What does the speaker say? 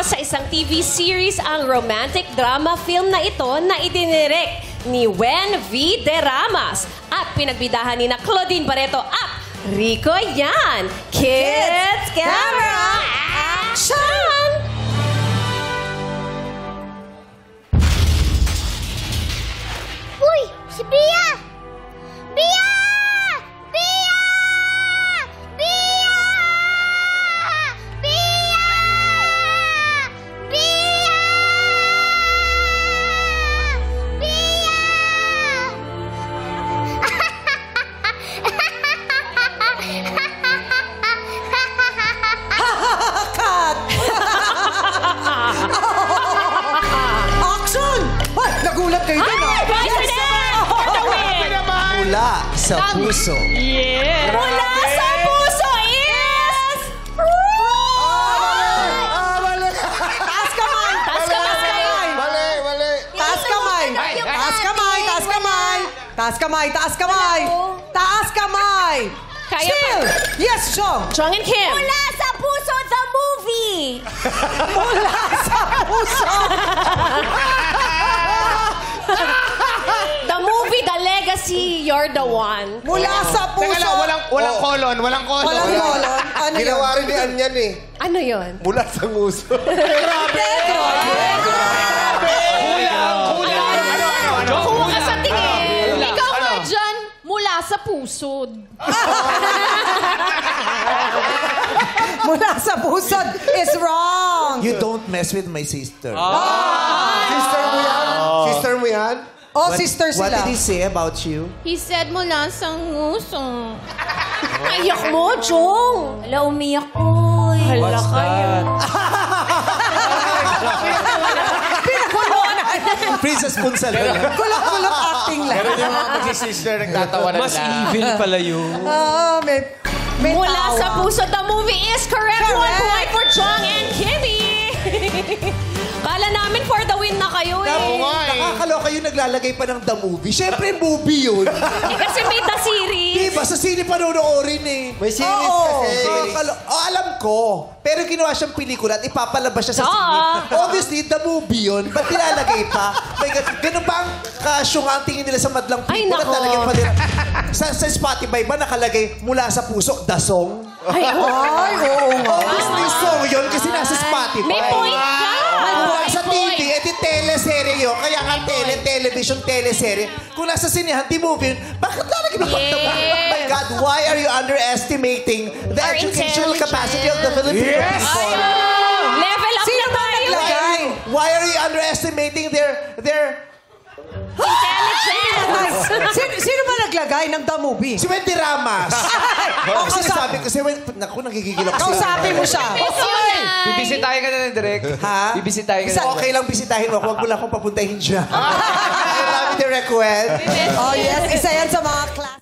sa isang TV series ang romantic drama film na ito na idinirect ni Wen V. De Ramas at pinagbidahan ni na Claudine Barreto at Rico Yan. Kids, camera, action! Uy! Si Bia! Bia! Bia! Bia! Bia! Bia! Cut! Action! Ay, nagulat kayo din, ah. Mula sa puso. Yeah! Mula sa puso is... Taas kamay! Taas kamay! Mali! Taas kamay! Taas kamay! Taas kamay! Taas kamay! Taas kamay! Taas kamay! Kaya Chill! Yes, Chong! Chong and Kim. Mula sa puso, the movie! Mula sa puso! The movie, The Legacy, You're the One. Mula sa puso! Teka lang, walang kolon. Walang kolon. Ano yun? Ginawa rin ni Anyan eh. Ano yun? Mula sa nguso. Pedro! Kuha ka sa tingin. Ikaw nga dyan, mula sa puso. Mula sa puso is wrong! You don't mess with my sister. Sister mo yan? Sister mo yan? Oh, sister What sila. did he say about you? He said mula sa nguso. Iyak mo, Chong. Hala, umiyak ko. Hala kayo. Princess Consal. Kulok-kulok acting lang. Pero yung mga mag-sister nagtatawa na Mas evil pala yun. May Mula tawa. sa puso, the movie is correct. Correct. 1 point for Chong and Kimmy. Kala namin for the win na kayo eh. Nakakaloka yung naglalagay pa ng The Movie. Siyempre, movie yun. Eh, kasi may the series. Diba? Sa sine panonoorin eh. May series kasi. Alam ko. Pero ginawa siyang pelikula at ipapalabas siya sa Oo. sine. Obviously, The Movie yun. Ba't nilalagay pa? May ganun ba ang kasyunga ang tingin nila sa madlang Ay, pelikula? nako. Talagay pa nila. Sa Spotify ba nakalagay mula sa puso, The Song? Ay, Ay, oo nga. Obviously, song yun kasi nasa Spotify. may point ka. Sa TV, edi teleserye yun. Kaya nga television, teleserye. Kung nasa sinehan, di movie yun, bakit lalagay mo Yes. Oh my God, why are you underestimating the Our educational intelligence. capacity of the Filipino people? Level up Sino na ba tayo. naglagay? Why are you underestimating their Intelligence. Sino ba naglagay ng The Movie? si Wendy Ramas? Oo, kasi sabi ko, naku, nagigigil ako. Kausapin mo siya. Bibisitahin ka na ng direct. Ha? Bibisitahin ka na. Okay lang bisitahin mo. Huwag mo lang akong papuntahin siya. I love you, Direct Wen. Oh yes, isa yan sa mga class.